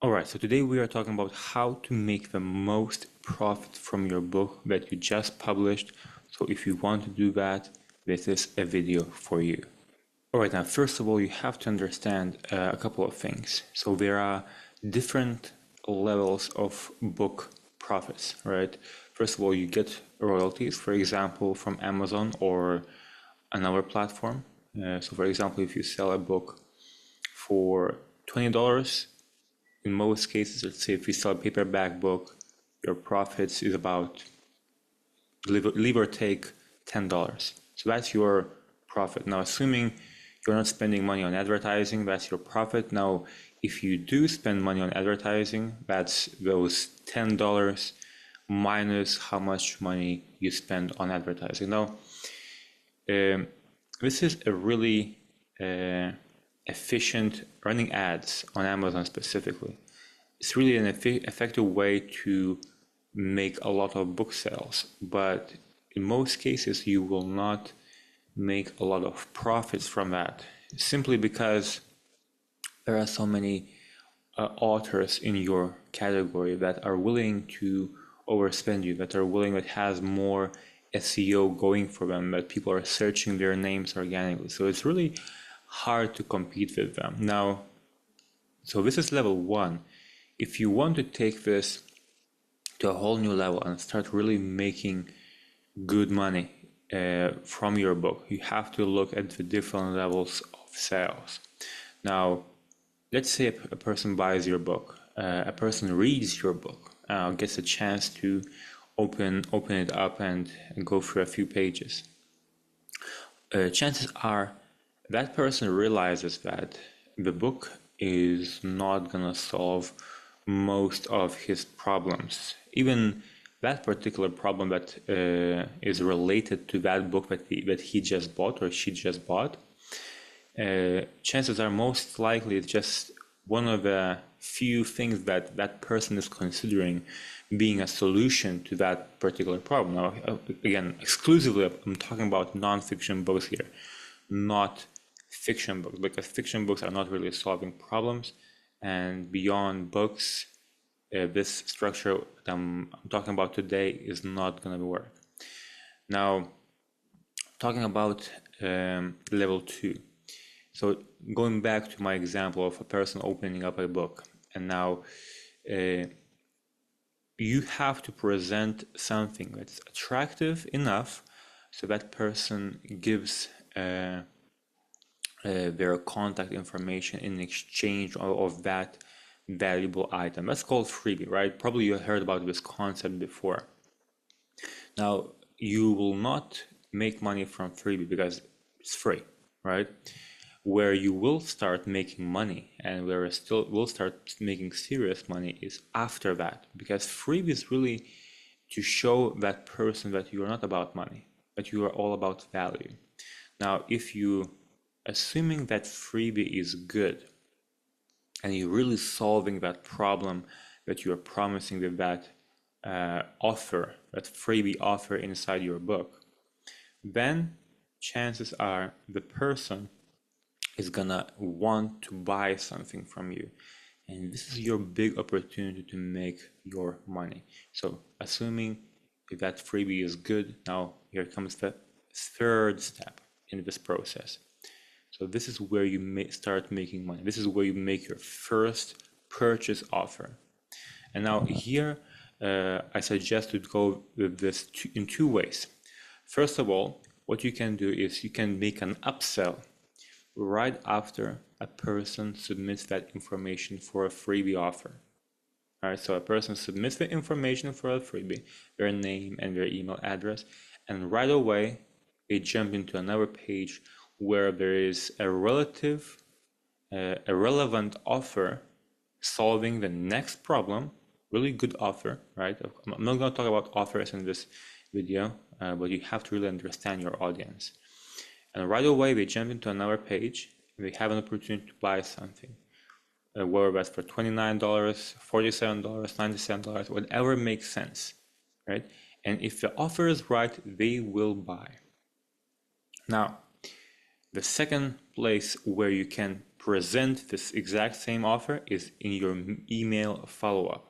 All right, so today we are talking about how to make the most profit from your book that you just published. So if you want to do that, this is a video for you. All right, now first of all, you have to understand a couple of things. So there are different levels of book profits, right? First of all, you get royalties, for example, from Amazon or another platform. So for example, if you sell a book for $20, in most cases, let's say if you sell a paperback book, your profits is about, leave or take, $10. So that's your profit. Now, assuming you're not spending money on advertising, that's your profit. Now, if you do spend money on advertising, that's those $10 minus how much money you spend on advertising. Now, this is a really efficient running ads on Amazon specifically. It's really an effective way to make a lot of book sales, but in most cases you will not make a lot of profits from that, simply because there are so many authors in your category that are willing to overspend you, that are willing, that has more SEO going for them, that people are searching their names organically. So it's really hard to compete with them. Now, so this is level one. If you want to take this to a whole new level and start really making good money from your book, you have to look at the different levels of sales. Now, let's say a person buys your book, a person reads your book, gets a chance to open it up and go through a few pages. Chances are that person realizes that the book is not gonna solve most of his problems, even that particular problem that is related to that book that he just bought or she just bought. Chances are most likely it's just one of the few things that that person is considering being a solution to that particular problem. Now, again, exclusively, I'm talking about non-fiction books here, not fiction books, because fiction books are not really solving problems. And beyond books, this structure that I'm talking about today is not going to work. Now, talking about level two. So going back to my example of a person opening up a book, and now you have to present something that's attractive enough so that person gives their contact information in exchange of that valuable item. That's called freebie, right? Probably you heard about this concept before. Now, you will not make money from freebie because it's free, right? Where you will start making money and where still will start making serious money is after that, because freebie is really to show that person that you are not about money, but you are all about value. Now, if you, assuming that freebie is good and you're really solving that problem that you are promising with that offer, that freebie offer inside your book, then chances are the person is gonna want to buy something from you. And this is your big opportunity to make your money. So assuming that freebie is good, now here comes the third step in this process. So this is where you may start making money. This is where you make your first purchase offer. And now here, I suggest to go with this in two ways. First of all, what you can do is you can make an upsell right after a person submits that information for a freebie offer. All right, so a person submits the information for a freebie, their name and their email address, and right away they jump into another page where there is a relevant offer solving the next problem. Really good offer, right? I'm not going to talk about offers in this video, but you have to really understand your audience. And right away, they jump into another page and they have an opportunity to buy something, whether that's for $29, $47, $97, whatever makes sense, right? And if the offer is right, they will buy. Now, the second place where you can present this exact same offer is in your email follow-up.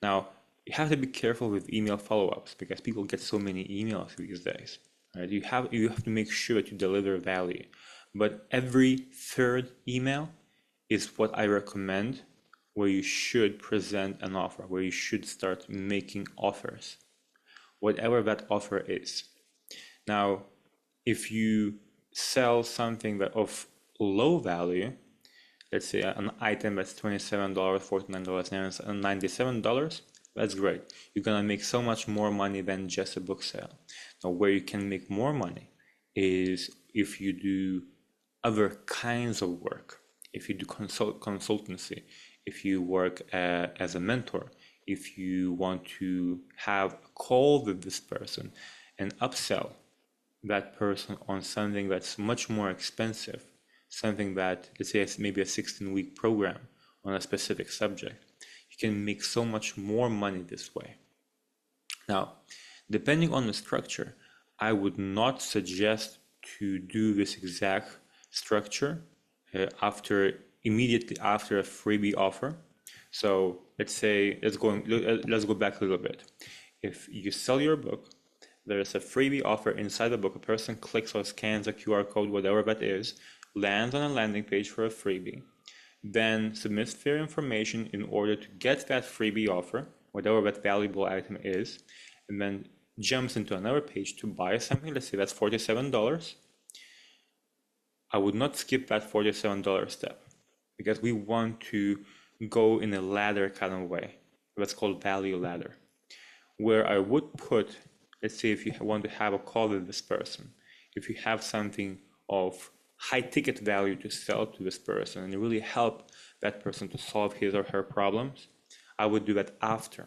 Now, you have to be careful with email follow-ups because people get so many emails these days. Right? You have to make sure to deliver value. But every third email is what I recommend, where you should present an offer, where you should start making offers, whatever that offer is. Now, if you sell something that of low value, let's say an item that's $27, $49, and $97, that's great. You're gonna make so much more money than just a book sale. Now, where you can make more money is if you do other kinds of work. If you do consultancy, if you work as a mentor, if you want to have a call with this person and upsell that person on something that's much more expensive, something that, let's say it's maybe a 16-week program on a specific subject, you can make so much more money this way. Now, depending on the structure, I would not suggest to do this exact structure immediately after a freebie offer. So let's go back a little bit. If you sell your book, there is a freebie offer inside the book. A person clicks or scans a QR code, whatever that is, lands on a landing page for a freebie, then submits their information in order to get that freebie offer, whatever that valuable item is, and then jumps into another page to buy something. Let's say that's $47. I would not skip that $47 step because we want to go in a ladder kind of way. That's called value ladder, where I would put, let's say if you want to have a call with this person, if you have something of high ticket value to sell to this person and really help that person to solve his or her problems, I would do that after,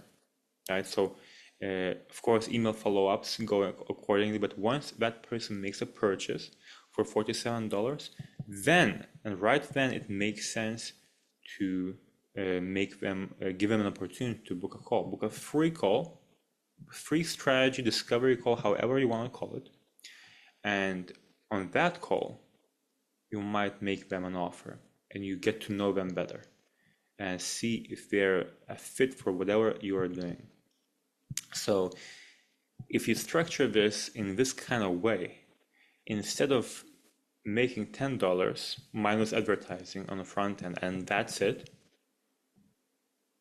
right? So of course, email follow-ups go accordingly, but once that person makes a purchase for $47, then, and right then, it makes sense to give them an opportunity to book a call, book a free call, free strategy, discovery call, however you want to call it. And on that call, you might make them an offer and you get to know them better and see if they're a fit for whatever you are doing. So if you structure this in this kind of way, instead of making $10 minus advertising on the front end and that's it,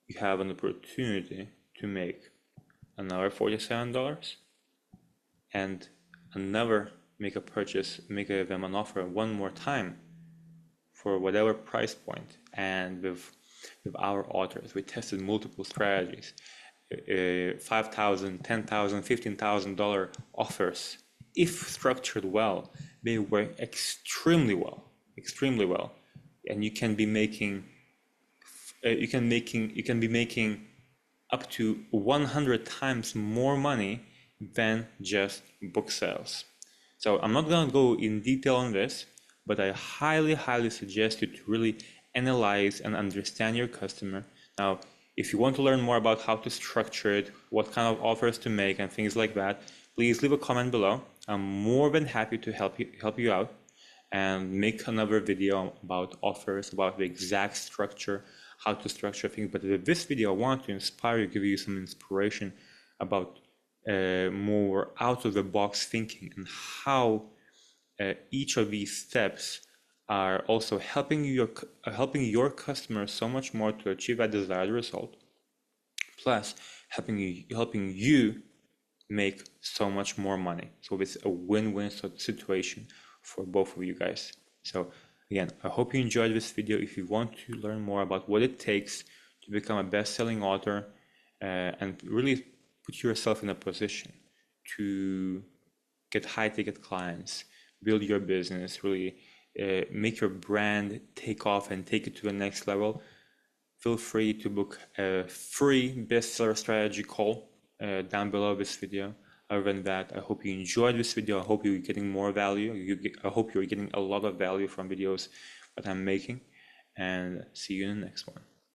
you have an opportunity to make another $47 and another make them an offer one more time for whatever price point. And with our authors, we tested multiple strategies, $5,000, $10,000, $15,000 offers. If structured well, they work extremely well, and you can be making up to 100 times more money than just book sales. So I'm not going to go in detail on this, but I highly suggest you to really analyze and understand your customer. Now, if you want to learn more about how to structure it, what kind of offers to make and things like that, please leave a comment below. I'm more than happy to help you out and make another video about offers, about the exact structure, how to structure things. But with this video, I want to inspire you, give you some inspiration about more out of the box thinking and how each of these steps are also helping your customers so much more to achieve that desired result, plus helping you make so much more money. So it's a win-win situation for both of you guys. So again, I hope you enjoyed this video. If you want to learn more about what it takes to become a best-selling author and really put yourself in a position to get high-ticket clients, build your business, really make your brand take off and take it to the next level, feel free to book a free bestseller strategy call down below this video. Other than that, I hope you enjoyed this video. I hope you're getting more value. I hope you're getting a lot of value from videos that I'm making, and see you in the next one.